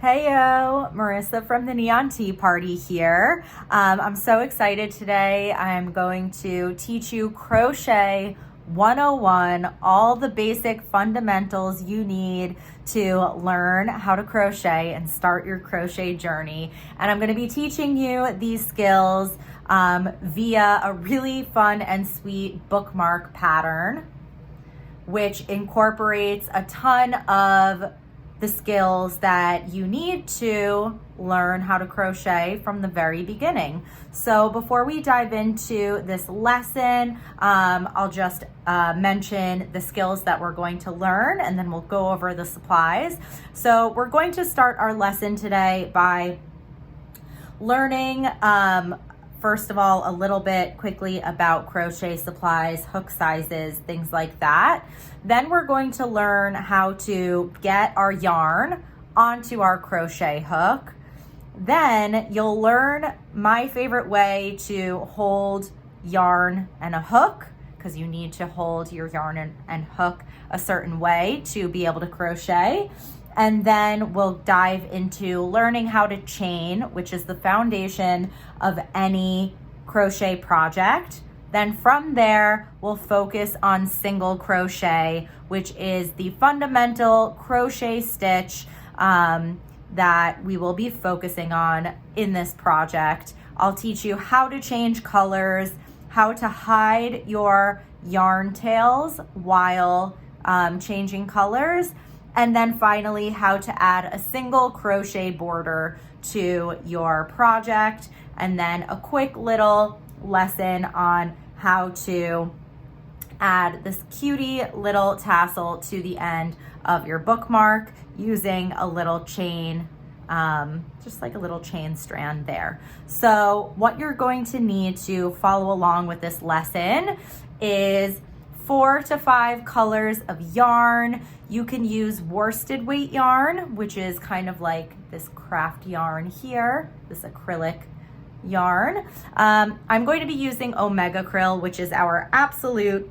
Heyo, Marissa from the Neon Tea Party here. I'm so excited today. I'm going to teach you Crochet 101, all the basic fundamentals you need to learn how to crochet and start your crochet journey. And I'm going to be teaching you these skills via a really fun and sweet bookmark pattern, which incorporates a ton of the skills that you need to learn how to crochet from the very beginning. So before we dive into this lesson, I'll just mention the skills that we're going to learn, and then we'll go over the supplies. So we're going to start our lesson today by learning first of all, a little bit quickly about crochet supplies, hook sizes, things like that. Then we're going to learn how to get our yarn onto our crochet hook. Then you'll learn my favorite way to hold yarn and a hook, because you need to hold your yarn and hook a certain way to be able to crochet. And then we'll dive into learning how to chain, which is the foundation of any crochet project. Then from there, we'll focus on single crochet, which is the fundamental crochet stitch that we will be focusing on in this project. I'll teach you how to change colors, how to hide your yarn tails while changing colors, and then finally how to add a single crochet border to your project, and then a quick little lesson on how to add this cutie little tassel to the end of your bookmark using a little chain, just like a little chain strand there. So what you're going to need to follow along with this lesson is 4 to 5 colors of yarn. You can use worsted weight yarn, which is kind of like this craft yarn here, this acrylic yarn. I'm going to be using Omega Krill, which is our absolute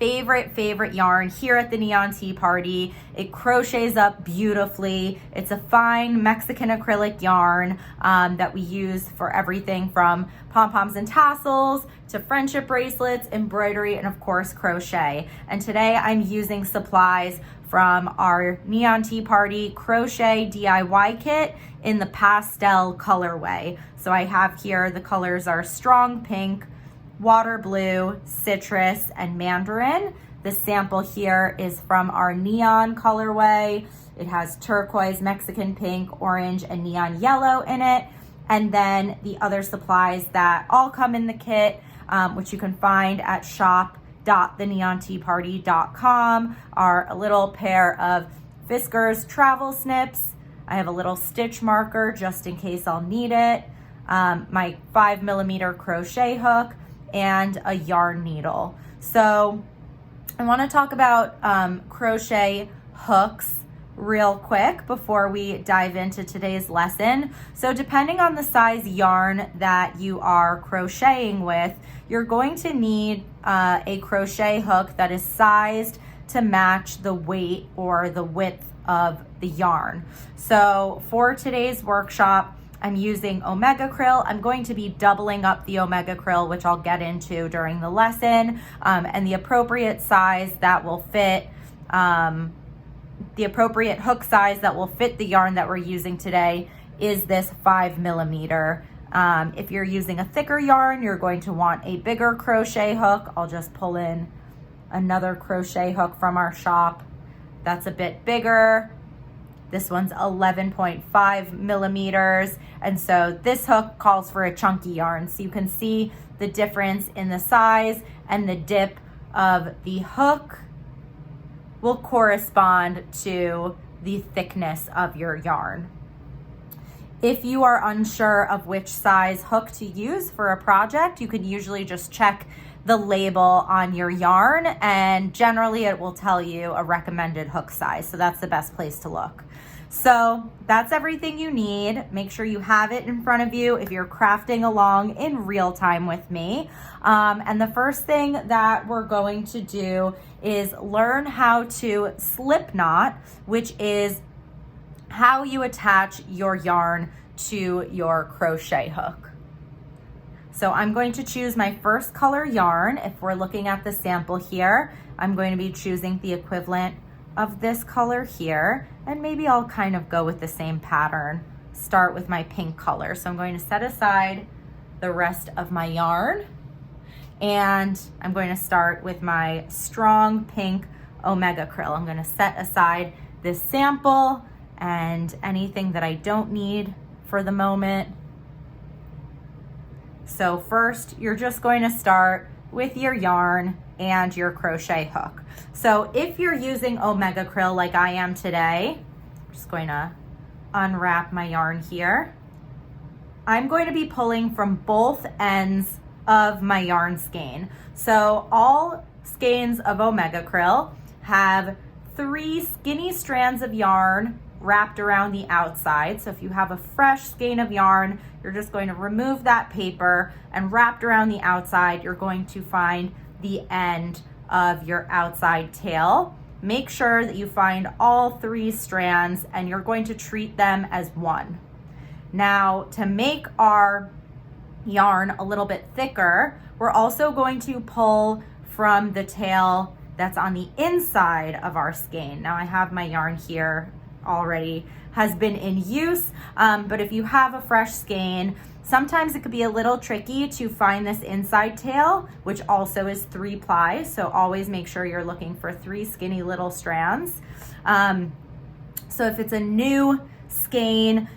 favorite yarn here at the Neon Tea Party. It crochets up beautifully. It's a fine Mexican acrylic yarn that we use for everything from pom-poms and tassels to friendship bracelets, embroidery, and of course crochet. And today I'm using supplies from our Neon Tea Party crochet DIY kit in the pastel colorway. So I have here, the colors are strong pink, water blue, citrus, and mandarin. The sample here is from our neon colorway. It has turquoise, Mexican pink, orange, and neon yellow in it. And then the other supplies that all come in the kit, which you can find at shop.theneonteaparty.com, are a little pair of Fiskars travel snips. I have a little stitch marker just in case I'll need it, my 5mm crochet hook, and a yarn needle. So I want to talk about crochet hooks real quick before we dive into today's lesson. So depending on the size yarn that you are crocheting with, you're going to need a crochet hook that is sized to match the weight or the width of the yarn. So for today's workshop, I'm using Omega Krill. I'm going to be doubling up the Omega Krill, which I'll get into during the lesson, and the appropriate size that will fit, the appropriate hook size that will fit the yarn that we're using today is this 5mm. If you're using a thicker yarn, you're going to want a bigger crochet hook. I'll just pull in another crochet hook from our shop that's a bit bigger. This one's 11.5mm. And so this hook calls for a chunky yarn. So you can see the difference in the size, and the dip of the hook will correspond to the thickness of your yarn. If you are unsure of which size hook to use for a project, you can usually just check the label on your yarn, and generally it will tell you a recommended hook size. So that's the best place to look. So that's everything you need. Make sure you have it in front of you if you're crafting along in real time with me. And the first thing that we're going to do is learn how to slip knot, which is how you attach your yarn to your crochet hook. So I'm going to choose my first color yarn. If we're looking at the sample here, I'm going to be choosing the equivalent of this color here, and maybe I'll kind of go with the same pattern. Start with my pink color. So I'm going to set aside the rest of my yarn, and I'm going to start with my strong pink Omega Krill. I'm going to set aside this sample and anything that I don't need for the moment. So first, you're just going to start with your yarn and your crochet hook. So if you're using Omega Krill like I am today, I'm just going to unwrap my yarn here. I'm going to be pulling from both ends of my yarn skein. So all skeins of Omega Krill have 3 skinny strands of yarn wrapped around the outside. So if you have a fresh skein of yarn, you're just going to remove that paper, and wrapped around the outside, you're going to find the end of your outside tail. Make sure that you find all 3 strands, and you're going to treat them as one. Now, to make our yarn a little bit thicker, we're also going to pull from the tail that's on the inside of our skein. Now I have my yarn here already, has been in use, but if you have a fresh skein, sometimes it could be a little tricky to find this inside tail, which also is 3 ply. So always make sure you're looking for 3 skinny little strands. So if it's a new skein,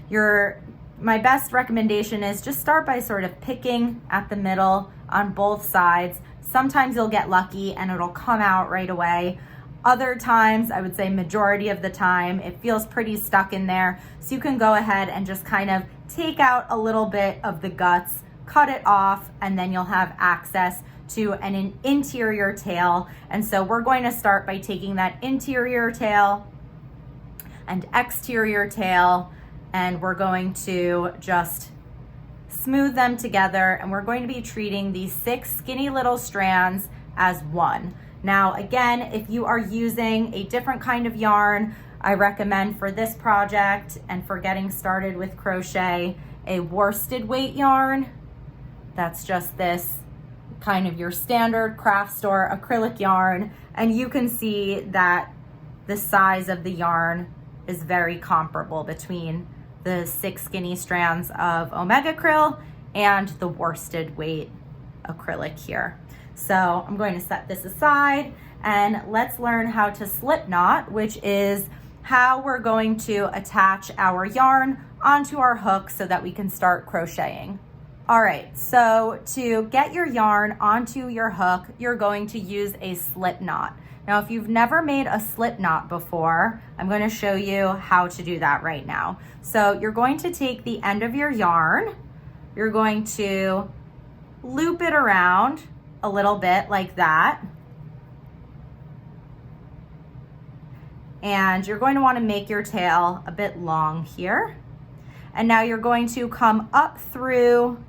my best recommendation is just start by sort of picking at the middle on both sides. Sometimes you'll get lucky and it'll come out right away. Other times, I would say majority of the time, it feels pretty stuck in there. So you can go ahead and just kind of take out a little bit of the guts, cut it off, and then you'll have access to an interior tail. And so we're going to start by taking that interior tail and exterior tail, and we're going to just smooth them together, and we're going to be treating these 6 skinny little strands as one. Now, again, if you are using a different kind of yarn, I recommend for this project and for getting started with crochet, a worsted weight yarn. That's just this kind of your standard craft store acrylic yarn, and you can see that the size of the yarn is very comparable between the 6 skinny strands of Omega Krill and the worsted weight acrylic here. So I'm going to set this aside, and let's learn how to slip knot, which is how we're going to attach our yarn onto our hook so that we can start crocheting. All right, so to get your yarn onto your hook, you're going to use a slip knot. Now, if you've never made a slip knot before, I'm going to show you how to do that right now. So you're going to take the end of your yarn, you're going to loop it around a little bit like that. And you're going to want to make your tail a bit long here. And now you're going to come up through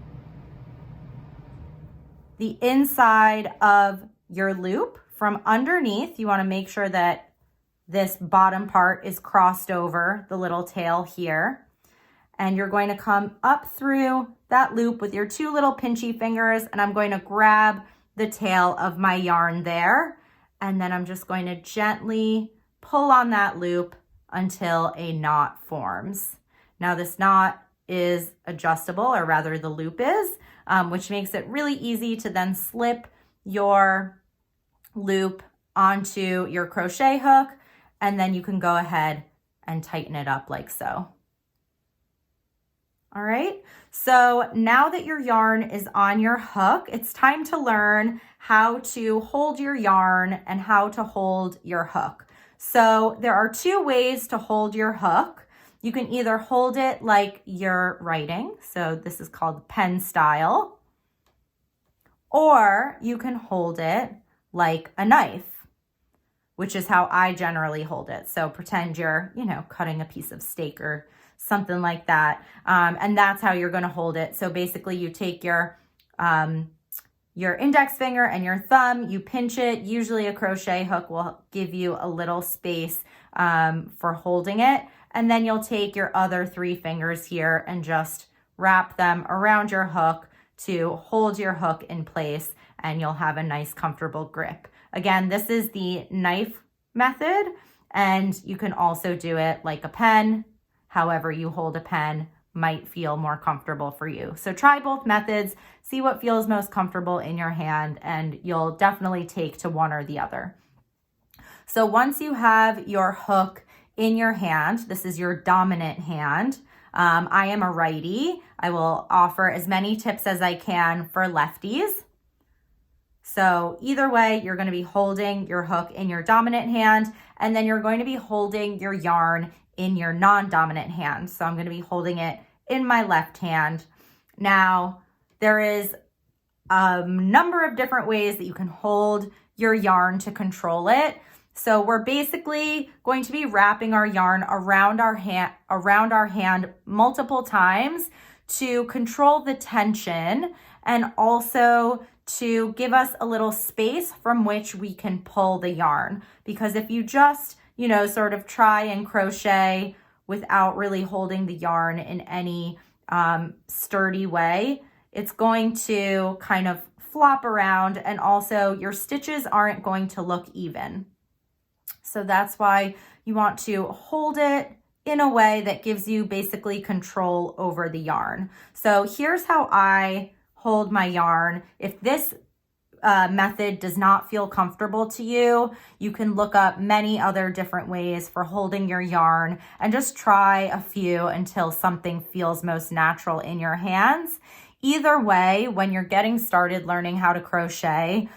the inside of your loop from underneath. You want to make sure that this bottom part is crossed over the little tail here. And you're going to come up through that loop with your 2 little pinchy fingers, and I'm going to grab the tail of my yarn there, and then I'm just going to gently pull on that loop until a knot forms. Now this knot is adjustable, or rather the loop is, which makes it really easy to then slip your loop onto your crochet hook, and then you can go ahead and tighten it up like so. All right, so now that your yarn is on your hook, it's time to learn how to hold your yarn and how to hold your hook. So there are 2 ways to hold your hook. You can either hold it like you're writing, so this is called pen style, or you can hold it like a knife, which is how I generally hold it. So pretend you're, cutting a piece of steak or something like that. And that's how you're going to hold it. So basically you take your index finger and your thumb, you pinch it. Usually a crochet hook will give you a little space for holding it. and then you'll take your other 3 fingers here and just wrap them around your hook to hold your hook in place, and you'll have a nice comfortable grip. Again, this is the knife method, and you can also do it like a pen. However you hold a pen might feel more comfortable for you. So try both methods, see what feels most comfortable in your hand, and you'll definitely take to one or the other. So once you have your hook in your hand, this is your dominant hand. I am a righty. I will offer as many tips as I can for lefties. So either way, you're going to be holding your hook in your dominant hand, and then you're going to be holding your yarn in your non-dominant hand. So I'm going to be holding it in my left hand. Now, there is a number of different ways that you can hold your yarn to control it. So we're basically going to be wrapping our yarn around our hand multiple times to control the tension, and also to give us a little space from which we can pull the yarn. Because if you just, sort of try and crochet without really holding the yarn in any sturdy way, it's going to kind of flop around, and also your stitches aren't going to look even. So that's why you want to hold it in a way that gives you basically control over the yarn. So here's how I hold my yarn. If this method does not feel comfortable to you, you can look up many other different ways for holding your yarn and just try a few until something feels most natural in your hands. Either way, when you're getting started learning how to crochet,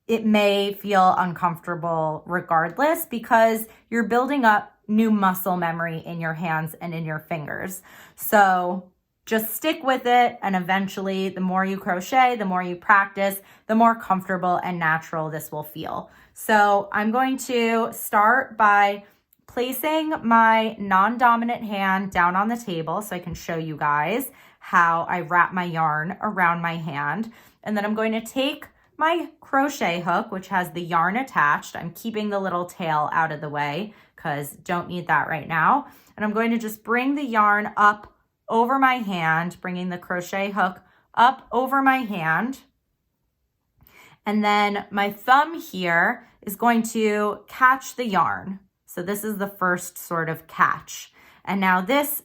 it may feel uncomfortable regardless, because you're building up new muscle memory in your hands and in your fingers. So just stick with it, and eventually the more you crochet, the more you practice, the more comfortable and natural this will feel. So I'm going to start by placing my non-dominant hand down on the table so I can show you guys how I wrap my yarn around my hand. And then I'm going to take my crochet hook, which has the yarn attached. I'm keeping the little tail out of the way because don't need that right now. And I'm going to just bring the yarn up over my hand, bringing the crochet hook up over my hand. And then my thumb here is going to catch the yarn. So this is the first sort of catch. And now this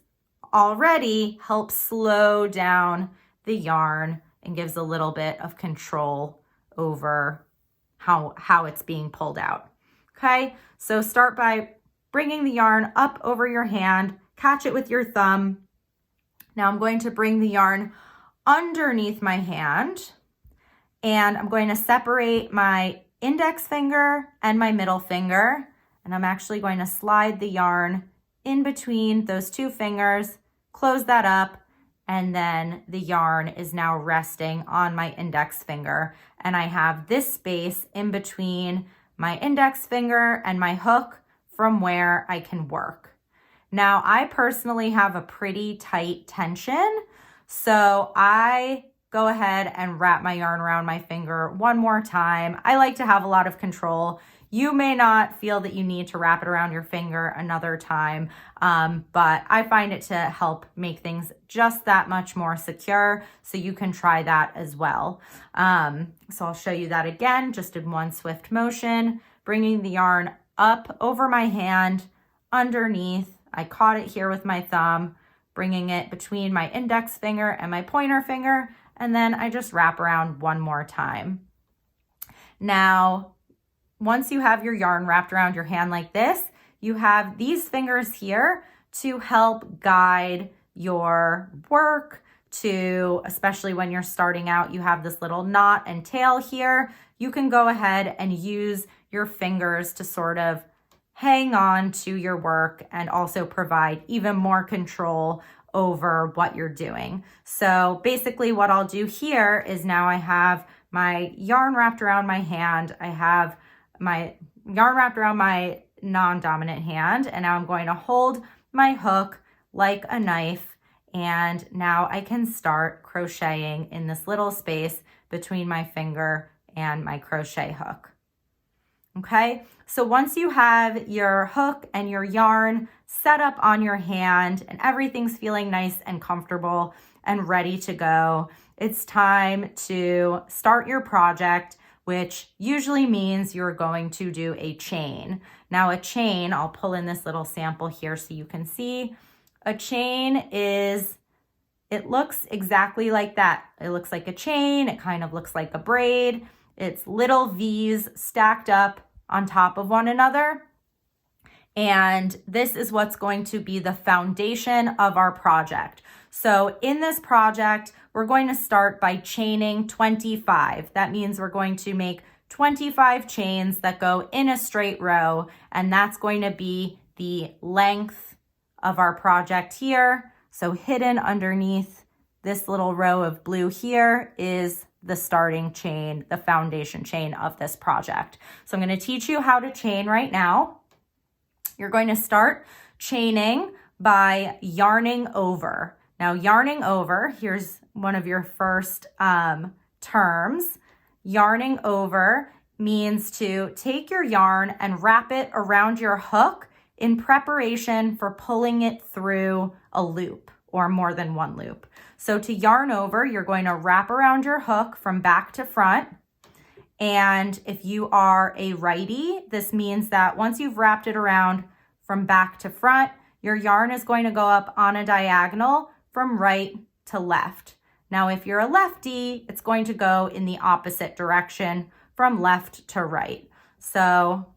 already helps slow down the yarn and gives a little bit of control over how it's being pulled out. Okay, so start by bringing the yarn up over your hand, catch it with your thumb. Now I'm going to bring the yarn underneath my hand, and I'm going to separate my index finger and my middle finger, and I'm actually going to slide the yarn in between those 2 fingers, close that up, and then the yarn is now resting on my index finger. And I have this space in between my index finger and my hook from where I can work. Now, I personally have a pretty tight tension, so I go ahead and wrap my yarn around my finger one more time. I like to have a lot of control. You may not feel that you need to wrap it around your finger another time, but I find it to help make things just that much more secure, so you can try that as well. So I'll show you that again, just in one swift motion, bringing the yarn up over my hand, underneath. I caught it here with my thumb, bringing it between my index finger and my pointer finger, and then I just wrap around one more time. Now, once you have your yarn wrapped around your hand like this, you have these fingers here to help guide your work, especially when you're starting out, you have this little knot and tail here. You can go ahead and use your fingers to sort of hang on to your work and also provide even more control over what you're doing. So basically what I'll do here is now I have my yarn wrapped around my hand. I have my yarn wrapped around my non-dominant hand, and now I'm going to hold my hook like a knife, and now I can start crocheting in this little space between my finger and my crochet hook. Okay, so once you have your hook and your yarn set up on your hand and everything's feeling nice and comfortable and ready to go, it's time to start your project, which usually means you're going to do a chain. Now a chain, I'll pull in this little sample here so you can see. A chain is, it looks exactly like that. It looks like a chain. It kind of looks like a braid. It's little V's stacked up on top of one another. And this is what's going to be the foundation of our project. So in this project, we're going to start by chaining 25. That means we're going to make 25 chains that go in a straight row, and that's going to be the length of our project here. So hidden underneath this little row of blue here is the starting chain, the foundation chain of this project. So I'm going to teach you how to chain right now. You're going to start chaining by yarning over. Now yarning over, here's one of your first terms. Yarning over means to take your yarn and wrap it around your hook in preparation for pulling it through a loop or more than one loop. So to yarn over, you're going to wrap around your hook from back to front. And if you are a righty, this means that once you've wrapped it around from back to front, your yarn is going to go up on a diagonal from right to left. Now, if you're a lefty, it's going to go in the opposite direction from left to right. So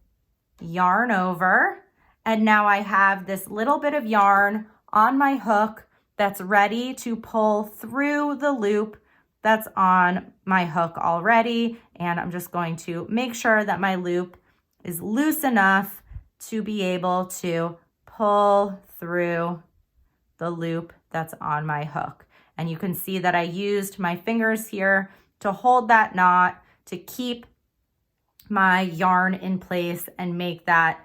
yarn over, and now I have this little bit of yarn on my hook that's ready to pull through the loop that's on my hook already. And I'm just going to make sure that my loop is loose enough to be able to pull through the loop that's on my hook. And you can see that I used my fingers here to hold that knot to keep my yarn in place and make that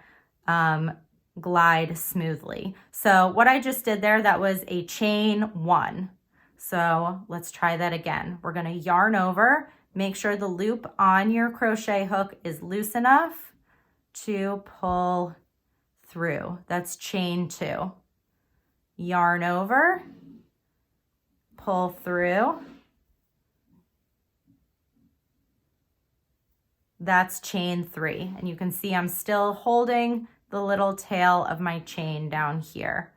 glide smoothly. So what I just did there, that was a chain one. So let's try that again. We're going to yarn over, make sure the loop on your crochet hook is loose enough to pull through. That's chain two. Yarn over, pull through. That's chain three. And you can see I'm still holding the little tail of my chain down here.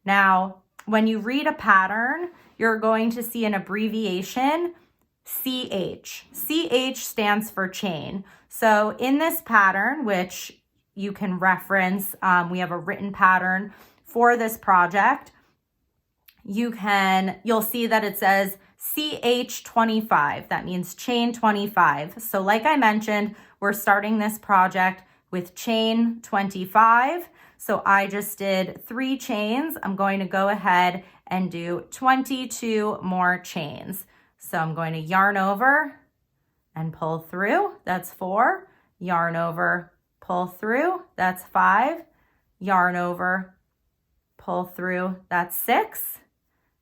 Now, when you read a pattern, you're going to see an abbreviation, CH. CH stands for chain. So in this pattern, which you can reference, we have a written pattern for this project. You'll see that it says CH25. That means chain 25. So like I mentioned, we're starting this project with chain 25. So I just did 3 chains. I'm going to go ahead and do 22 more chains. So I'm going to yarn over and pull through. That's 4. Yarn over, pull through. That's 5. Yarn over, pull through. That's 6.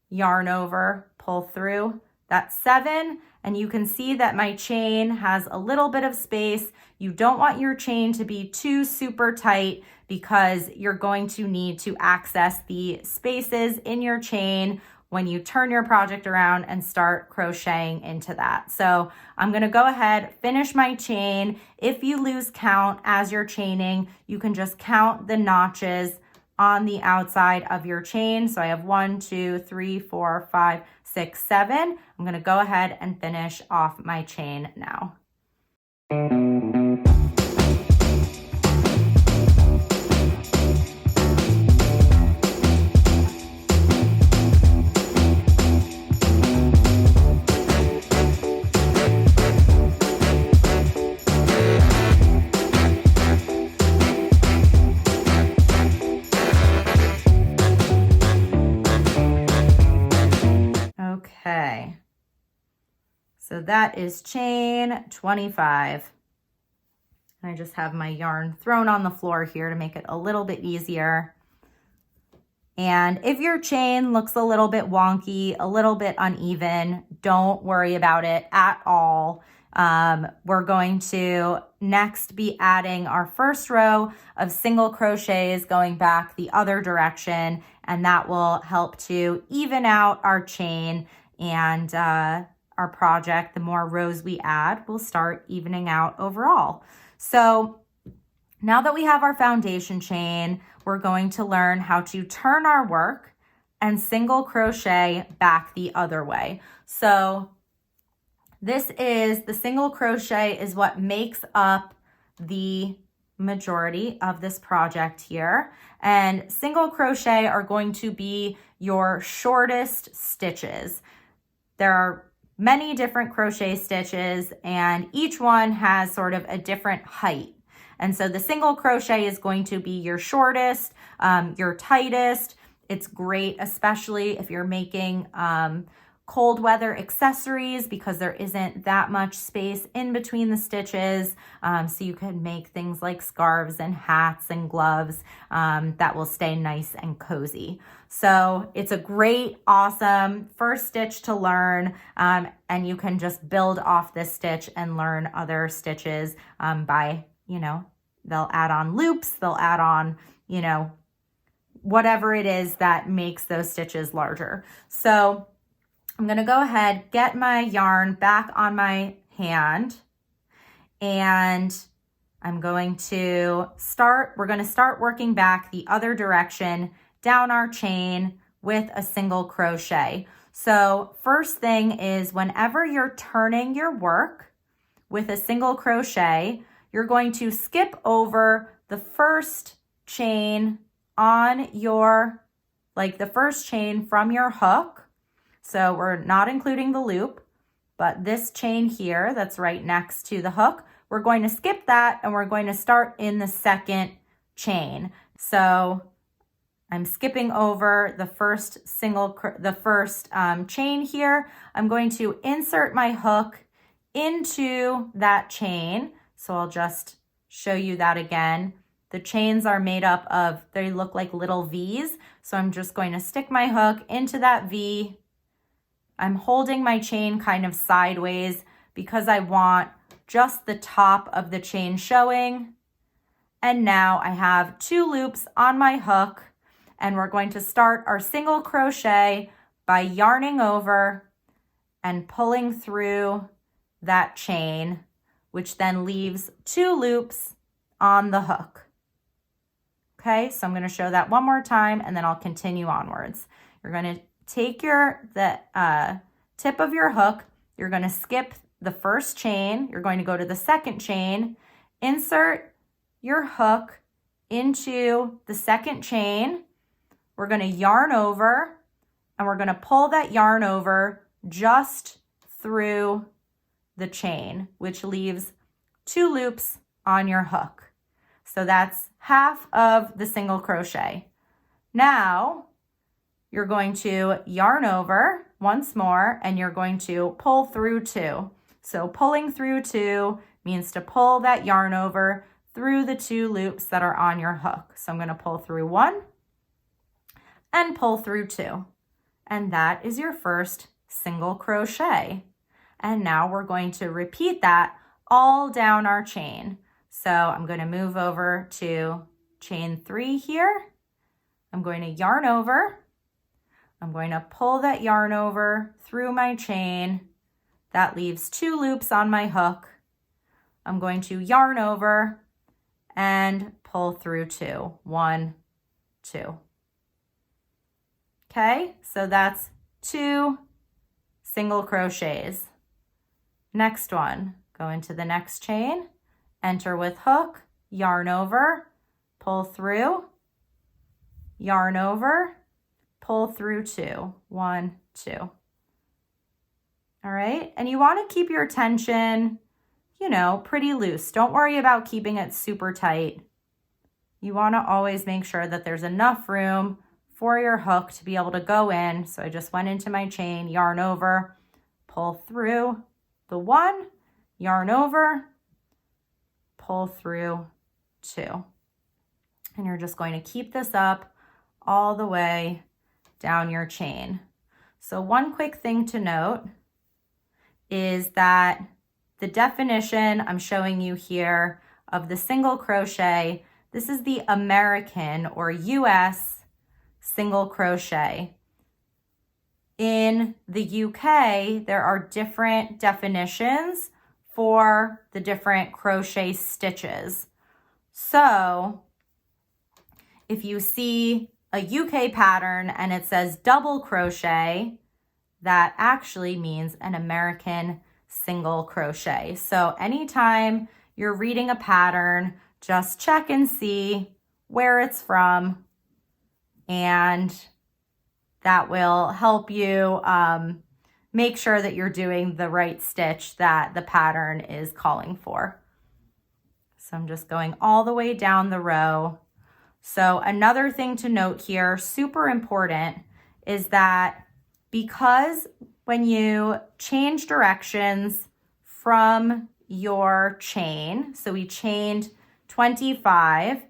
Yarn over, pull through. That's 7. And you can see that my chain has a little bit of space. You don't want your chain to be too super tight because you're going to need to access the spaces in your chain when you turn your project around and start crocheting into that. So I'm going to go ahead, finish my chain. If you lose count as you're chaining, you can just count the notches on the outside of your chain. So I have 1, 2, 3, 4, 5, 6, 7. I'm going to go ahead and finish off my chain now. Okay, so that is chain 25. And I just have my yarn thrown on the floor here to make it a little bit easier. And if your chain looks a little bit wonky, a little bit uneven, don't worry about it at all. We're going to next be adding our first row of single crochets going back the other direction, and that will help to even out our chain and our project. The more rows we add, we'll start evening out overall. So now that we have our foundation chain, we're going to learn how to turn our work and single crochet back the other way. So this is the single crochet is what makes up the majority of this project here. And single crochet are going to be your shortest stitches. There are many different crochet stitches and each one has sort of a different height. And so the single crochet is going to be your shortest, your tightest. It's great, especially if you're making cold weather accessories because there isn't that much space in between the stitches. So you can make things like scarves and hats and gloves that will stay nice and cozy. So it's a great, awesome first stitch to learn. And you can just build off this stitch and learn other stitches by, they'll add on loops, they'll add on, whatever it is that makes those stitches larger. So I'm going to go ahead, get my yarn back on my hand, and I'm going to we're going to start working back the other direction down our chain with a single crochet. So first thing is whenever you're turning your work with a single crochet, you're going to skip over the first chain on your, the first chain from your hook. So we're not including the loop, but this chain here that's right next to the hook, we're going to skip that and we're going to start in the second chain. So I'm skipping over the first chain here. I'm going to insert my hook into that chain. So I'll just show you that again. The chains are made up of, they look like little V's. So I'm just going to stick my hook into that V. I'm holding my chain kind of sideways because I want just the top of the chain showing. And now I have 2 loops on my hook, and we're going to start our single crochet by yarning over and pulling through that chain, which then leaves 2 loops on the hook. Okay, so I'm going to show that one more time and then I'll continue onwards. You're going to take the tip of your hook, you're going to skip the first chain, you're going to go to the second chain, insert your hook into the second chain, we're going to yarn over, and we're going to pull that yarn over just through the chain, which leaves 2 loops on your hook. So that's half of the single crochet. Now you're going to yarn over once more and you're going to pull through 2. So pulling through 2 means to pull that yarn over through the 2 loops that are on your hook. So I'm going to pull through 1 and pull through 2. And that is your first single crochet. And now we're going to repeat that all down our chain. So I'm going to move over to chain 3 here. I'm going to yarn over. I'm going to pull that yarn over through my chain. That leaves 2 loops on my hook. I'm going to yarn over and pull through 2. 1, 2. Okay, so that's 2 single crochets. Next one, go into the next chain, enter with hook, yarn over, pull through, yarn over, pull through 2. 1, 2. All right, and you want to keep your tension, pretty loose. Don't worry about keeping it super tight. You want to always make sure that there's enough room for your hook to be able to go in. So I just went into my chain, yarn over, pull through the 1, yarn over, pull through 2. And you're just going to keep this up all the way down your chain. So one quick thing to note is that the definition I'm showing you here of the single crochet, this is the American or US single crochet. In the UK, there are different definitions for the different crochet stitches. So if you see a UK pattern and it says double crochet, that actually means an American single crochet. So anytime you're reading a pattern, just check and see where it's from, and that will help you make sure that you're doing the right stitch that the pattern is calling for. So I'm just going all the way down the row. So another thing to note here, super important, is that because when you change directions from your chain, so we chained 25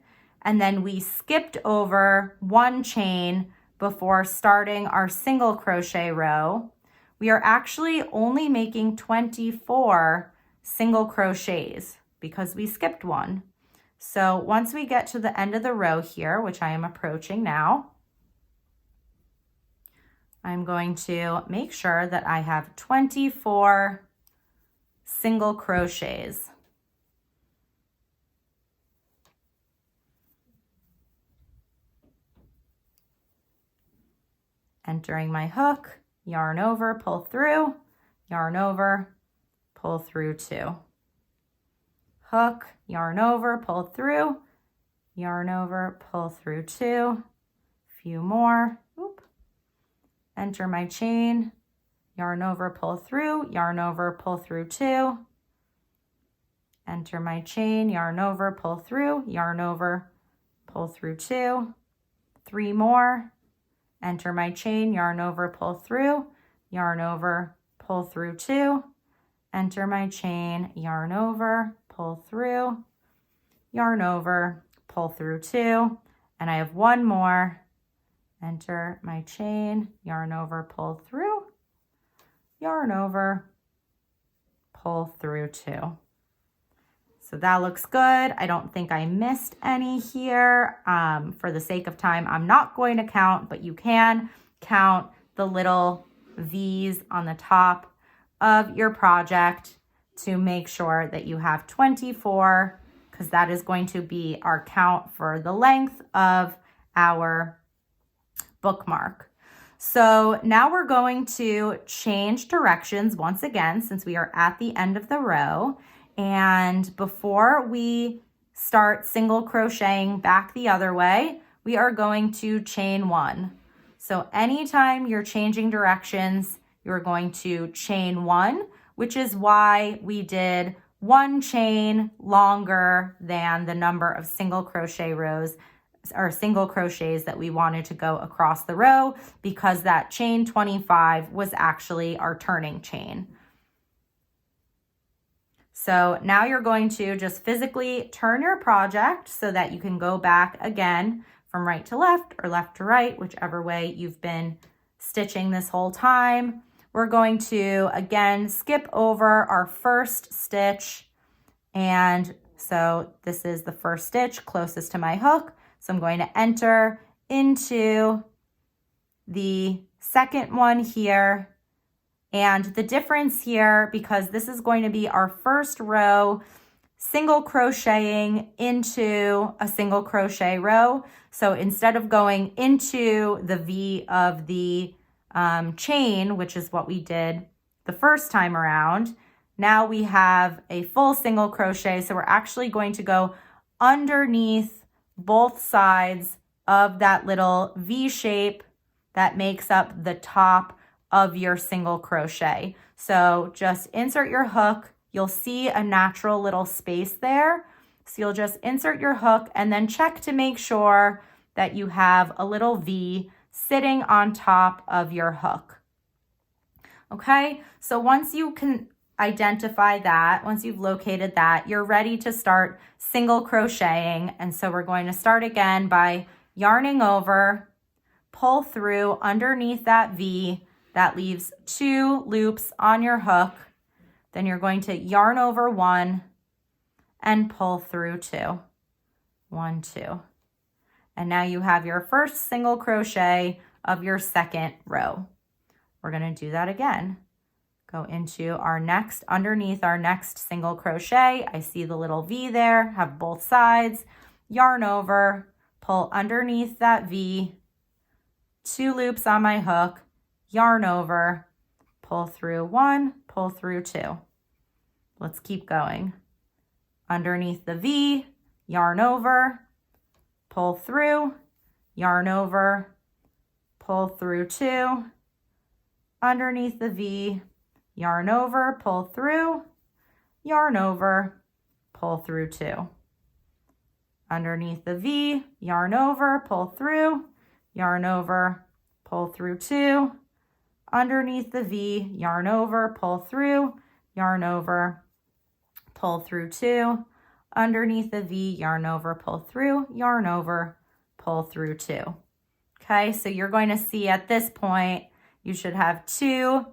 and then we skipped over one chain before starting our single crochet row, we are actually only making 24 single crochets because we skipped one. So once we get to the end of the row here, which I am approaching now, I'm going to make sure that I have 24 single crochets. Entering my hook, yarn over, pull through, yarn over, pull through 2. Hook, yarn over, pull through, yarn over, pull through 2. Few more. Oop. Enter my chain, yarn over, pull through, yarn over, pull through 2. Enter my chain, yarn over, pull through, yarn over, pull through 2. 3 more. Enter my chain, yarn over, pull through, yarn over, pull through 2. Enter my chain, yarn over, pull through, yarn over, pull through 2. And I have 1 more. Enter my chain, yarn over, pull through, yarn over, pull through 2. So that looks good. I don't think I missed any here. For the sake of time, I'm not going to count, but you can count the little V's on the top of your project to make sure that you have 24, because that is going to be our count for the length of our bookmark. So now we're going to change directions once again, since we are at the end of the row. And before we start single crocheting back the other way, we are going to chain 1. So anytime you're changing directions, you're going to chain 1, which is why we did 1 chain longer than the number of single crochet rows or single crochets that we wanted to go across the row, because that chain 25 was actually our turning chain. So now you're going to just physically turn your project so that you can go back again from right to left or left to right, whichever way you've been stitching this whole time. We're going to, again, skip over our first stitch. And so this is the first stitch closest to my hook. So I'm going to enter into the second one here. And the difference here, because this is going to be our first row, single crocheting into a single crochet row. So instead of going into the V of the chain, which is what we did the first time around, now we have a full single crochet. So we're actually going to go underneath both sides of that little V shape that makes up the top of your single crochet. So just insert your hook. You'll see a natural little space there. So you'll just insert your hook and then check to make sure that you have a little V sitting on top of your hook. Okay, so once you can identify that, once you've located that, you're ready to start single crocheting. And so we're going to start again by yarning over, pull through underneath that V. That leaves 2 loops on your hook. Then you're going to yarn over 1 and pull through 2. 1, 2. And now you have your first single crochet of your second row. We're going to do that again. Go into our next, underneath our next single crochet. I see the little V there, have both sides. Yarn over, pull underneath that V, 2 loops on my hook, yarn over, pull through 1, pull through 2. Let's keep going. Underneath the V, yarn over, pull through, yarn over, pull through 2, underneath the V, yarn over, pull through, yarn over, pull through 2. Underneath the V, yarn over, pull through, yarn over, pull through 2. Underneath the V, yarn over, pull through, yarn over, pull through 2. Underneath the V, yarn over, pull through, yarn over, pull through 2. Okay, so you're going to see at this point, you should have 2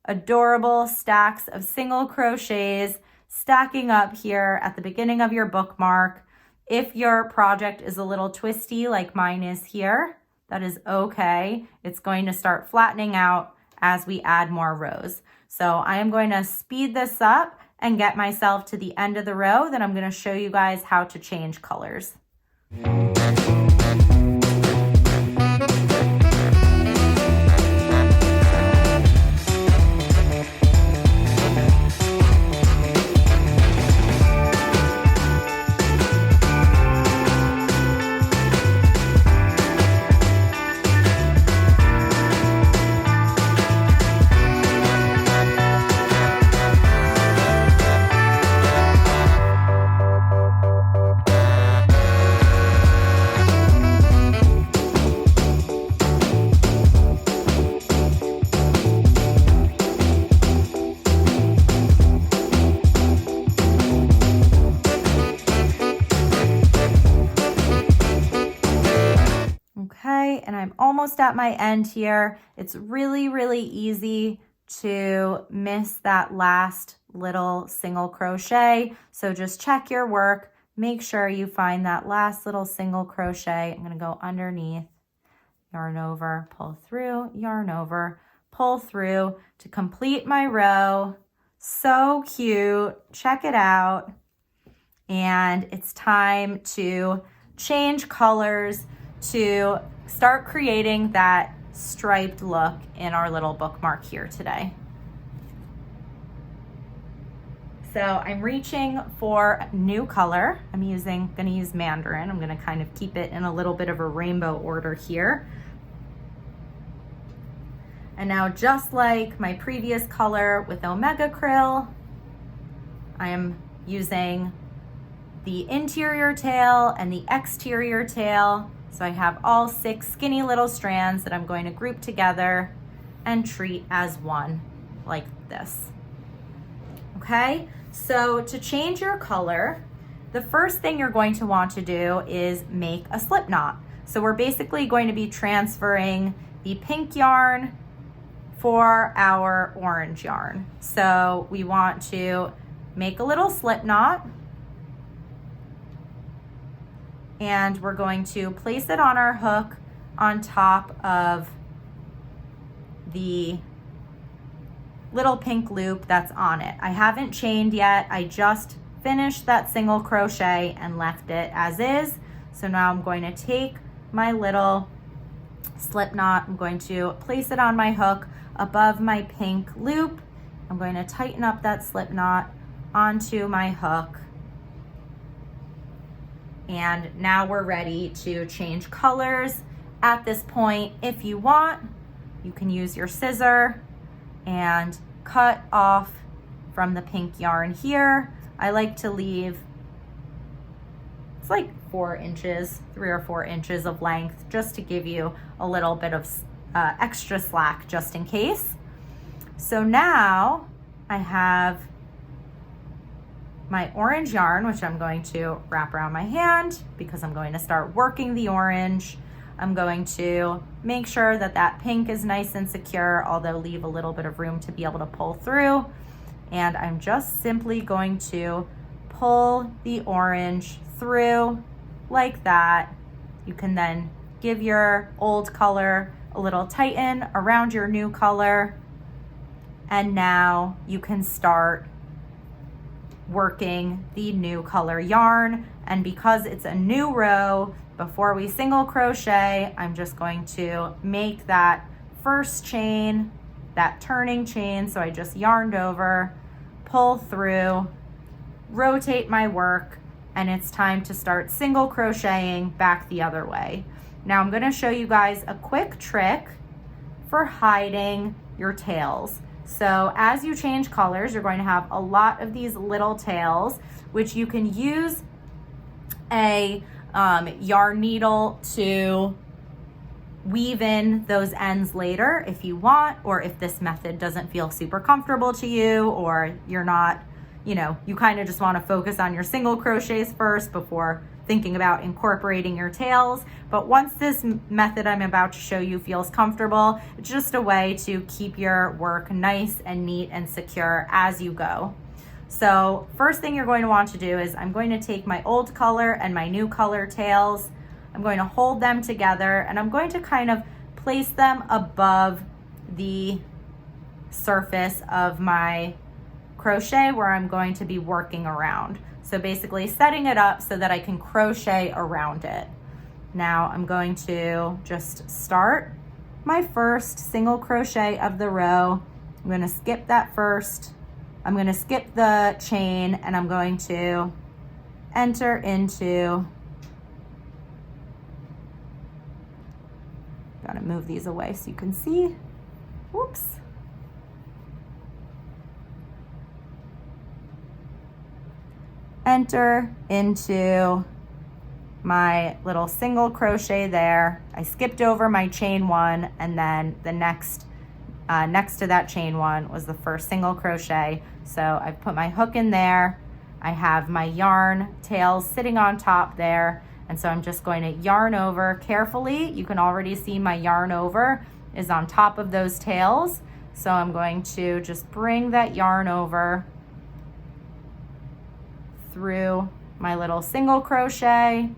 adorable stacks of single crochets stacking up here at the beginning of your bookmark. If your project is a little twisty like mine is here, that is okay. It's going to start flattening out as we add more rows. So I am going to speed this up and get myself to the end of the row. Then I'm going to show you guys how to change colors. And I'm almost at my end here. It's really, really easy to miss that last little single crochet. So just check your work. Make sure you find that last little single crochet. I'm going to go underneath, yarn over, pull through, yarn over, pull through to complete my row. So cute. Check it out. And it's time to change colors to start creating that striped look in our little bookmark here today. So I'm reaching for new color. I'm gonna use Mandarin. I'm gonna kind of keep it in a little bit of a rainbow order here. And now, just like my previous color with Omega Krill, I am using the interior tail and the exterior tail. So I have all 6 skinny little strands that I'm going to group together and treat as one, like this. Okay, so to change your color, the first thing you're going to want to do is make a slip knot. So we're basically going to be transferring the pink yarn for our orange yarn. So we want to make a little slip knot, and we're going to place it on our hook on top of the little pink loop that's on it. I haven't chained yet. I just finished that single crochet and left it as is. So now I'm going to take my little slip knot. I'm going to place it on my hook above my pink loop. I'm going to tighten up that slip knot onto my hook. And now we're ready to change colors. At this point, if you want, you can use your scissor and cut off from the pink yarn here. I like to leave, it's like 4 inches, 3 or 4 inches of length, just to give you a little bit of extra slack just in case. So now I have my orange yarn, which I'm going to wrap around my hand because I'm going to start working the orange. I'm going to make sure that that pink is nice and secure, although leave a little bit of room to be able to pull through. and I'm just simply going to pull the orange through like that. You can then give your old color a little tighten around your new color, and now you can start working the new color yarn. And because it's a new row, before we single crochet, I'm just going to make that first chain, that turning chain. So I just yarned over, pull through, rotate my work, and it's time to start single crocheting back the other way. Now I'm going to show you guys a quick trick for hiding your tails. So as you change colors, you're going to have a lot of these little tails, which you can use a yarn needle to weave in those ends later if you want, or if this method doesn't feel super comfortable to you, or you're not, you kind of just want to focus on your single crochets first before thinking about incorporating your tails. But once this method I'm about to show you feels comfortable, it's just a way to keep your work nice and neat and secure as you go. So first thing you're going to want to do is I'm going to take my old color and my new color tails. I'm going to hold them together, and I'm going to kind of place them above the surface of my crochet where I'm going to be working around. So basically setting it up so that I can crochet around it. Now I'm going to just start my first single crochet of the row. I'm going to skip that first. I'm going to skip the chain, and I'm going to enter into, gotta move these away so you can see. Whoops. Enter into my little single crochet there. I skipped over my chain one, and then the next to that chain one was the first single crochet. So I've put my hook in there. I have my yarn tails sitting on top there. And so I'm just going to yarn over carefully. You can already see my yarn over is on top of those tails. So I'm going to just bring that yarn over through my little single crochet,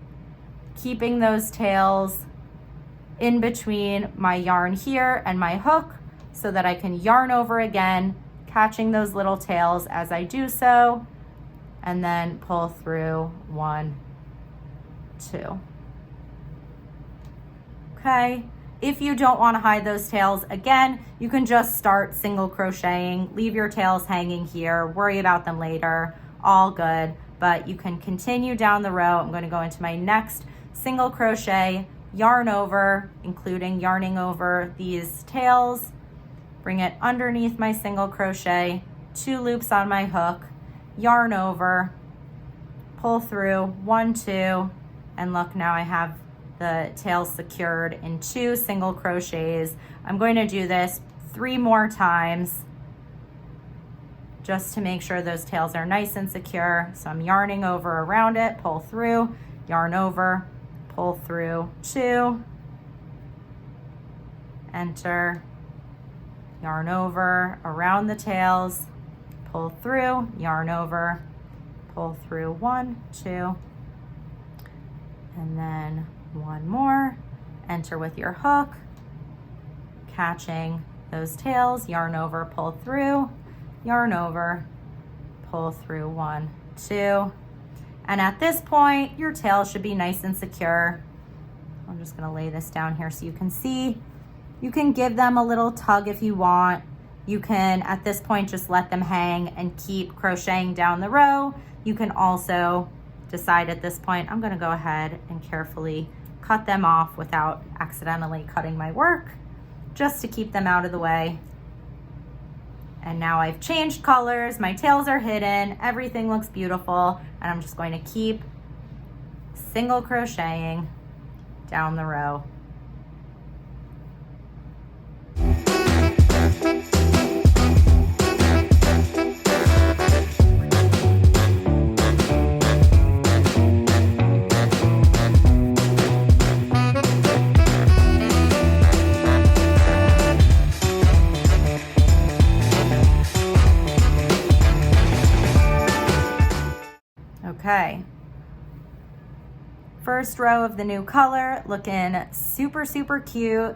keeping those tails in between my yarn here and my hook so that I can yarn over again, catching those little tails as I do so, and then pull through 1, 2. Okay, if you don't want to hide those tails, again, you can just start single crocheting, leave your tails hanging here, worry about them later, all good. But you can continue down the row. I'm going to go into my next single crochet, yarn over, including yarning over these tails, bring it underneath my single crochet, 2 loops on my hook, yarn over, pull through 1, 2, and look, now I have the tails secured in 2 single crochets. I'm going to do this 3 more times just to make sure those tails are nice and secure. So I'm yarning over around it, pull through, yarn over, pull through 2, enter, yarn over around the tails, pull through, yarn over, pull through 1, 2, and then 1 more, enter with your hook, catching those tails, yarn over, pull through, yarn over, pull through 1, 2. And at this point, your tail should be nice and secure. I'm just gonna lay this down here so you can see. You can give them a little tug if you want. You can, at this point, just let them hang and keep crocheting down the row. You can also decide at this point, I'm gonna go ahead and carefully cut them off without accidentally cutting my work, just to keep them out of the way. And now I've changed colors, my tails are hidden, everything looks beautiful, and I'm just going to keep single crocheting down the row. Okay. First row of the new color, looking super, super cute.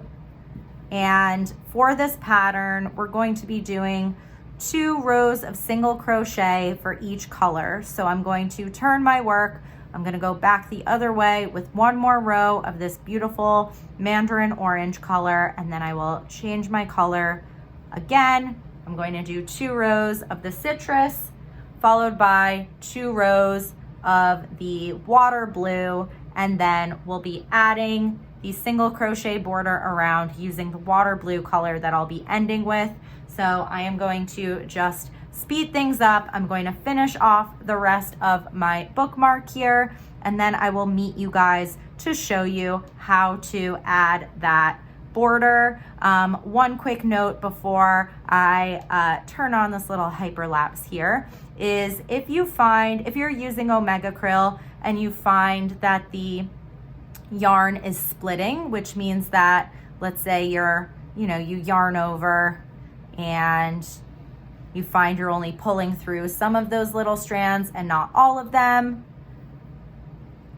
And for this pattern, we're going to be doing 2 rows of single crochet for each color. So I'm going to turn my work. I'm going to go back the other way with 1 more row of this beautiful mandarin orange color, and then I will change my color again. I'm going to do 2 rows of the citrus, followed by 2 rows of the water blue, and then we'll be adding the single crochet border around using the water blue color that I'll be ending with. So I am going to just speed things up. I'm going to finish off the rest of my bookmark here, and then I will meet you guys to show you how to add that border. One quick note before I turn on this little hyperlapse here is if you're using Omega Krill and you find that the yarn is splitting, which means that, let's say you yarn over and you find you're only pulling through some of those little strands and not all of them,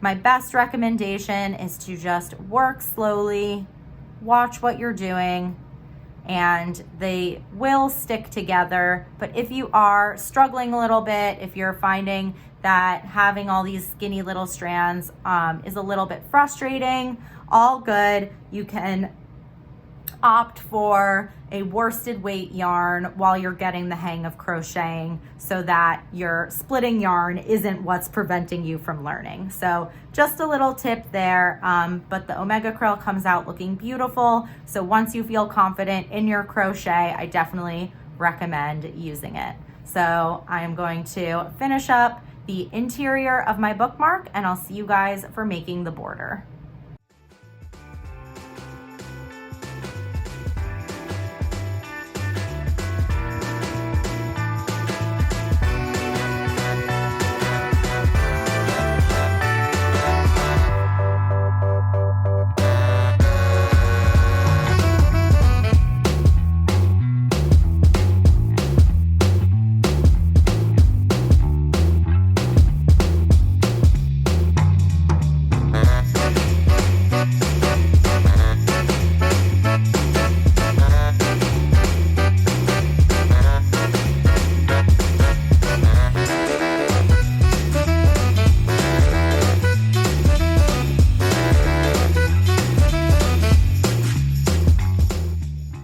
my best recommendation is to just work slowly, watch what you're doing, and they will stick together. But if you are struggling a little bit, if you're finding that having all these skinny little strands is a little bit frustrating, all good. You can opt for a worsted weight yarn while you're getting the hang of crocheting so that your splitting yarn isn't what's preventing you from learning. So just a little tip there, but the Omega Krill comes out looking beautiful. So once you feel confident in your crochet, I definitely recommend using it. So I am going to finish up the interior of my bookmark, and I'll see you guys for making the border.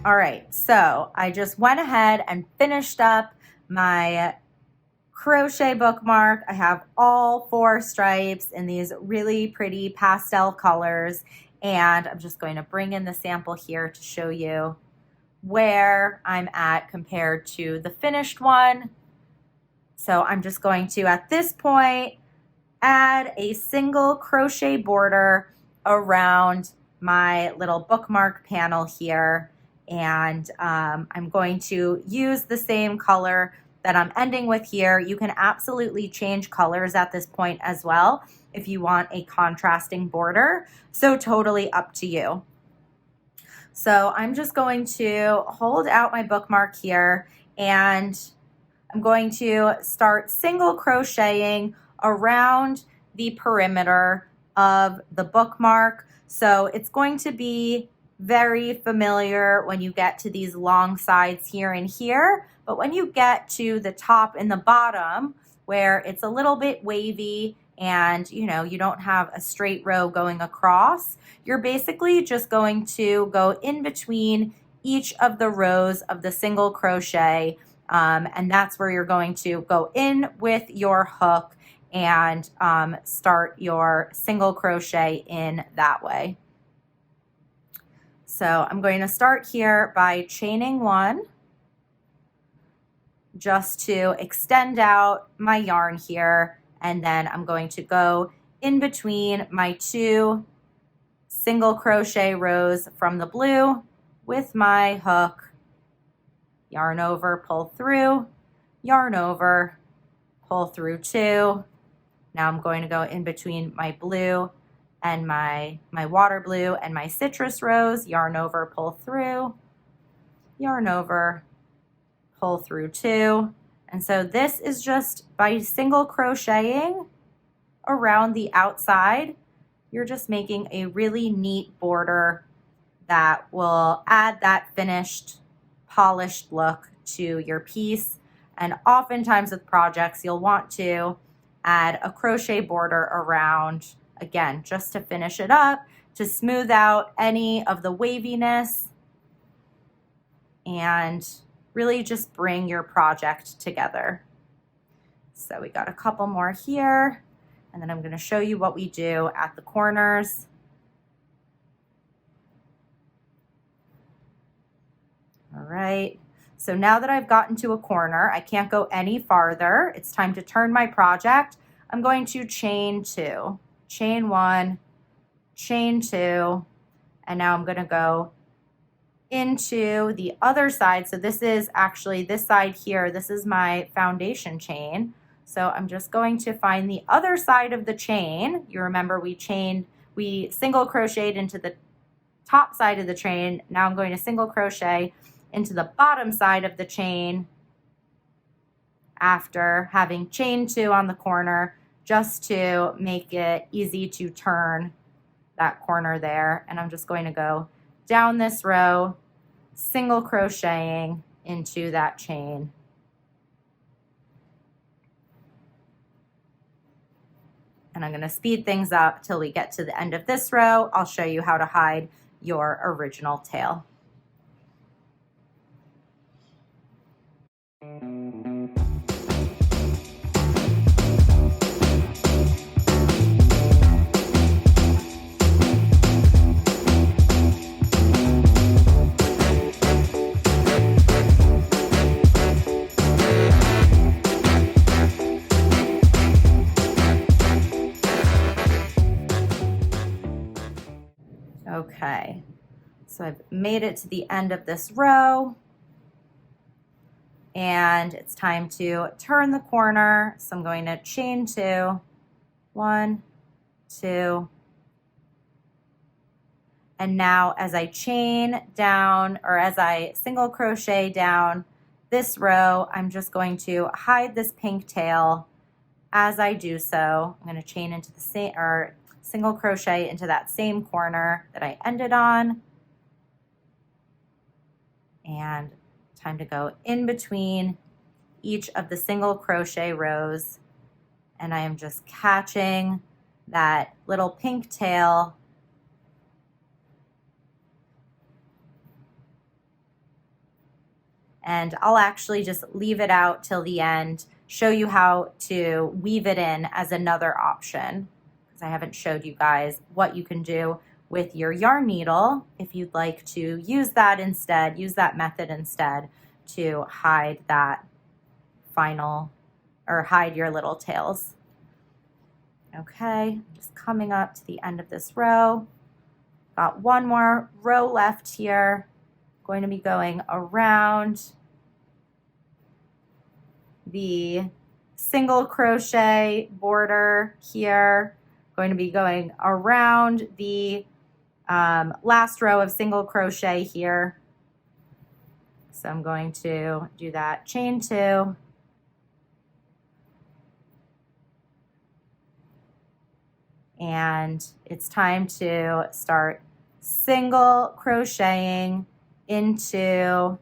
All right, so I just went ahead and finished up my crochet bookmark. I have all 4 stripes in these really pretty pastel colors, and I'm just going to bring in the sample here to show you where I'm at compared to the finished one. So I'm just going to, at this point, add a single crochet border around my little bookmark panel here. And I'm going to use the same color that I'm ending with here. You can absolutely change colors at this point as well if you want a contrasting border. So totally up to you. So I'm just going to hold out my bookmark here, and I'm going to start single crocheting around the perimeter of the bookmark. So it's going to be very familiar when you get to these long sides here and here, but when you get to the top and the bottom where it's a little bit wavy and you don't have a straight row going across, you're basically just going to go in between each of the rows of the single crochet, and that's where you're going to go in with your hook and start your single crochet in that way. So I'm going to start here by chaining 1 just to extend out my yarn here, and then I'm going to go in between my 2 single crochet rows from the blue with my hook, yarn over, pull through, yarn over, pull through 2. Now I'm going to go in between my blue and my water blue and my citrus rows, yarn over, pull through, yarn over, pull through 2. And so this is just by single crocheting around the outside, you're just making a really neat border that will add that finished, polished look to your piece. And oftentimes with projects, you'll want to add a crochet border around, again, just to finish it up, to smooth out any of the waviness and really just bring your project together. So we got a couple more here, and then I'm going to show you what we do at the corners. All right, so now that I've gotten to a corner, I can't go any farther. It's time to turn my project. I'm going to chain 2, chain 1, chain 2, and now I'm going to go into the other side. So this is actually this side here. This is my foundation chain. So I'm just going to find the other side of the chain. You remember we single crocheted into the top side of the chain. Now I'm going to single crochet into the bottom side of the chain after having chain 2 on the corner, just to make it easy to turn that corner there. And I'm just going to go down this row, single crocheting into that chain. And I'm going to speed things up till we get to the end of this row. I'll show you how to hide your original tail. Okay, so I've made it to the end of this row, and it's time to turn the corner. So I'm going to chain 2, 1, 2, and now as I chain down, or as I single crochet down this row, I'm just going to hide this pink tail. As I do so, I'm going to chain into the same, or single crochet into that same corner that I ended on. And time to go in between each of the single crochet rows. And I am just catching that little pink tail. And I'll actually just leave it out till the end, show you how to weave it in as another option. I haven't showed you guys what you can do with your yarn needle if you'd like to use that instead, use that method instead to hide that final, or hide your little tails. Okay, just coming up to the end of this row. Got one more row left here. Going to be going around the single crochet border here. Going to be going around the last row of single crochet here. So I'm going to do that chain 2. And it's time to start single crocheting into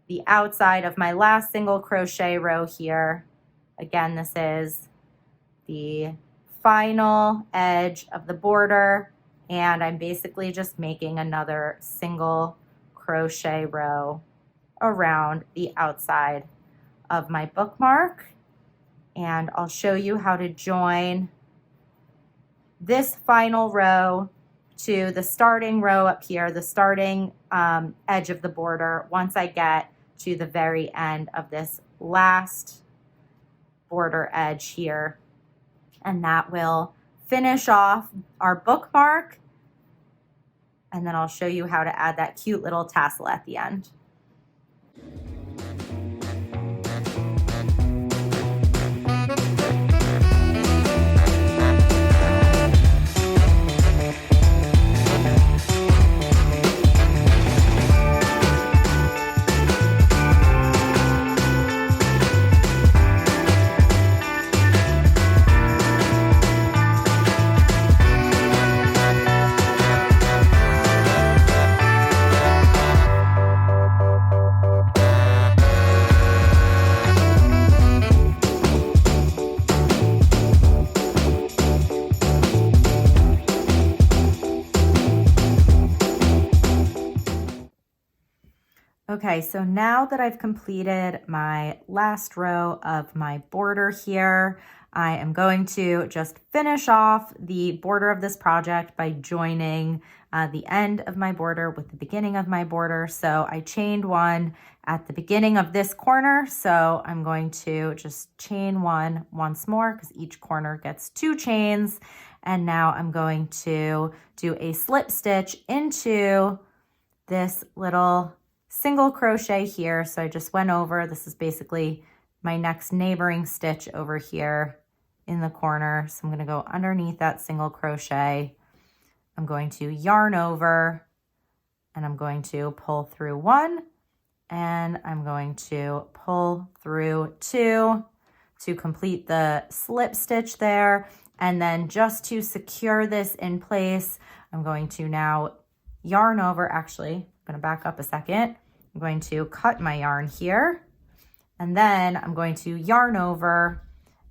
the outside of my last single crochet row here. Again, this is the final edge of the border, and I'm basically just making another single crochet row around the outside of my bookmark. And I'll show you how to join this final row to the starting row up here, the starting edge of the border, once I get to the very end of this last border edge here. And that will finish off our bookmark. And then I'll show you how to add that cute little tassel at the end. Okay, so now that I've completed my last row of my border here, I am going to just finish off the border of this project by joining the end of my border with the beginning of my border. So I chained one at the beginning of this corner. So I'm going to just chain one once more because each corner gets 2 chains. And now I'm going to do a slip stitch into this little single crochet here. So I just went over, this is basically my next neighboring stitch over here in the corner. So I'm going to go underneath that single crochet. I'm going to yarn over and I'm going to pull through 1 and I'm going to pull through 2 to complete the slip stitch there. And then just to secure this in place, I'm going to now yarn over. Actually, I'm going to back up a second. I'm going to cut my yarn here and then I'm going to yarn over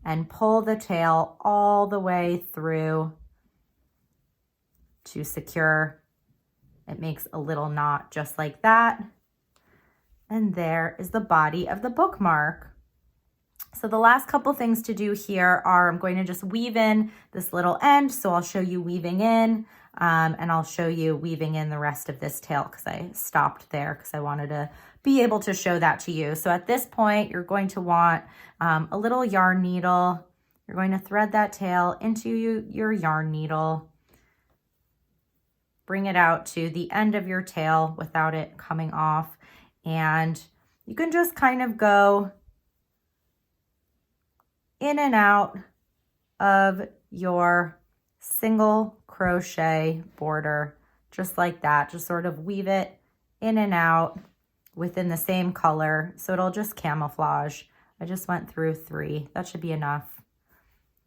and pull the tail all the way through to secure. It makes a little knot just like that. And there is the body of the bookmark. So the last couple things to do here are I'm going to just weave in this little end. So I'll show you weaving in and I'll show you weaving in the rest of this tail because I stopped there because I wanted to be able to show that to you. So at this point, you're going to want a little yarn needle. You're going to thread that tail into your yarn needle. Bring it out to the end of your tail without it coming off. And you can just kind of go in and out of your single crochet border, just like that. Just sort of weave it in and out within the same color. So it'll just camouflage. I just went through 3. That should be enough.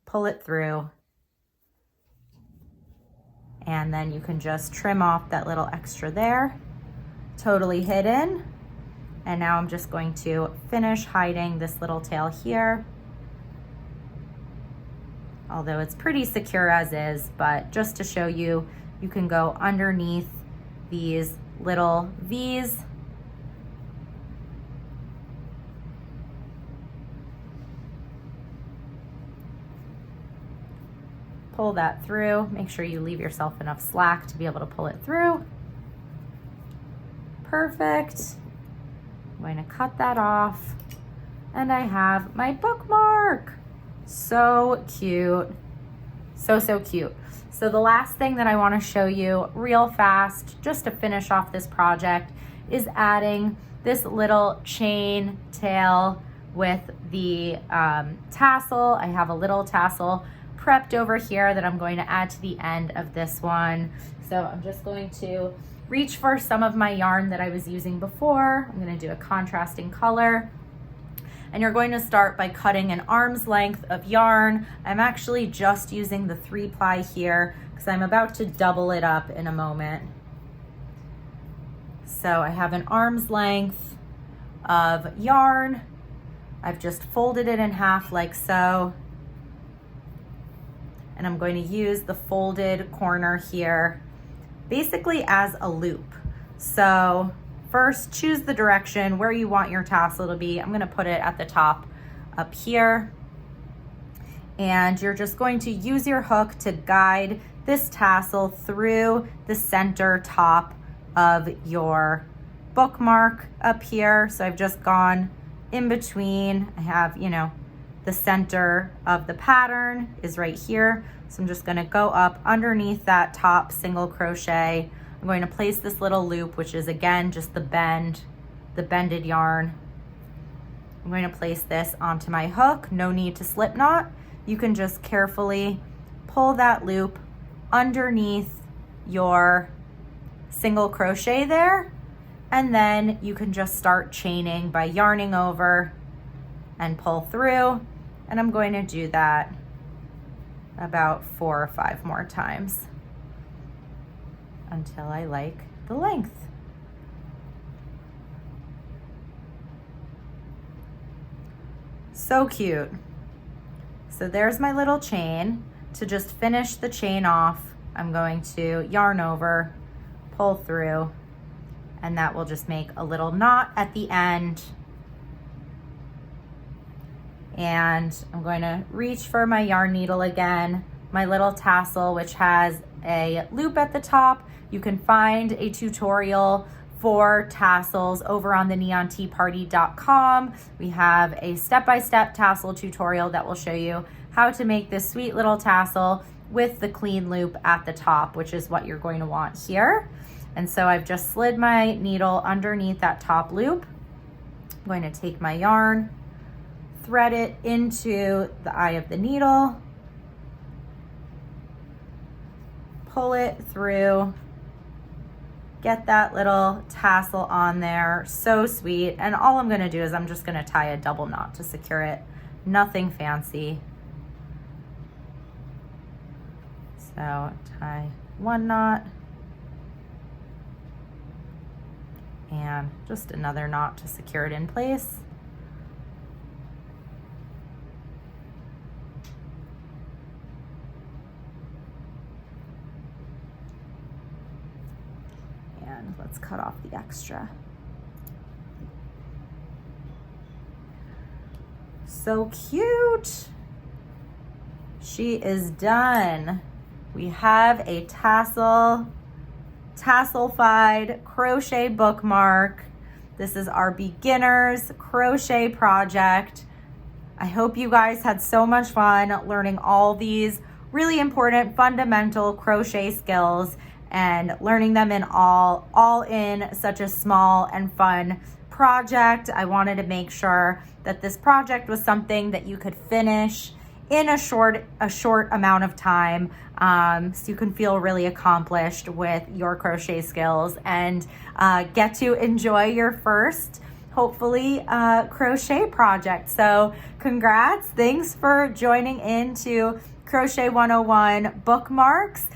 Pull it through. And then you can just trim off that little extra there. Totally hidden. And now I'm just going to finish hiding this little tail here. Although it's pretty secure as is, but just to show you, you can go underneath these little V's. Pull that through. Make sure you leave yourself enough slack to be able to pull it through. Perfect. I'm going to cut that off. And I have my bookmark. So cute. So cute. So the last thing that I want to show you real fast, just to finish off this project, is adding this little chain tail with the tassel. I have a little tassel prepped over here that I'm going to add to the end of this one. So I'm just going to reach for some of my yarn that I was using before. I'm going to do a contrasting color. And you're going to start by cutting an arm's length of yarn. I'm actually just using the 3-ply here because I'm about to double it up in a moment. So I have an arm's length of yarn. I've just folded it in half like so. And I'm going to use the folded corner here basically as a loop. So first, choose the direction where you want your tassel to be. I'm going to put it at the top up here. And you're just going to use your hook to guide this tassel through the center top of your bookmark up here. So I've just gone in between. I have, the center of the pattern is right here. So I'm just going to go up underneath that top single crochet. I'm going to place this little loop, which is again just the bended yarn. I'm going to place this onto my hook. No need to slip knot. You can just carefully pull that loop underneath your single crochet there, and then you can just start chaining by yarning over and pull through. And I'm going to do that about 4 or 5 more times until I like the length. So cute. So there's my little chain. To just finish the chain off, I'm going to yarn over, pull through, and that will just make a little knot at the end. And I'm going to reach for my yarn needle again, my little tassel, which has a loop at the top. You can find a tutorial for tassels over on the neonteaparty.com. We have a step-by-step tassel tutorial that will show you how to make this sweet little tassel with the clean loop at the top, which is what you're going to want here. And so I've just slid my needle underneath that top loop. I'm going to take my yarn, thread it into the eye of the needle, pull it through, get that little tassel on there. So sweet. And all I'm gonna do is I'm just gonna tie a double knot to secure it. Nothing fancy. So tie one knot and just another knot to secure it in place. And let's cut off the extra. So cute. She is done. We have a tassel-fied crochet bookmark. This is our beginner's crochet project. I hope you guys had so much fun learning all these really important fundamental crochet skills and learning them in all in such a small and fun project. I wanted to make sure that this project was something that you could finish in a short amount of time, so you can feel really accomplished with your crochet skills and get to enjoy your first, hopefully, crochet project. So congrats. Thanks for joining into Crochet 101 Bookmarks.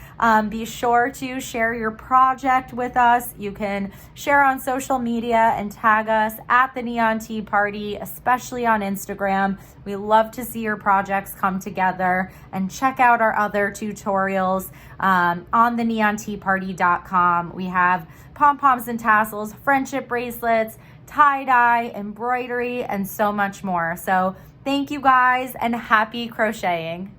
Be sure to share your project with us. You can share on social media and tag us at the Neon Tea Party, especially on Instagram. We love to see your projects come together, and check out our other tutorials on the neonteaparty.com. We have pom-poms and tassels, friendship bracelets, tie-dye, embroidery, and so much more. So thank you guys, and happy crocheting.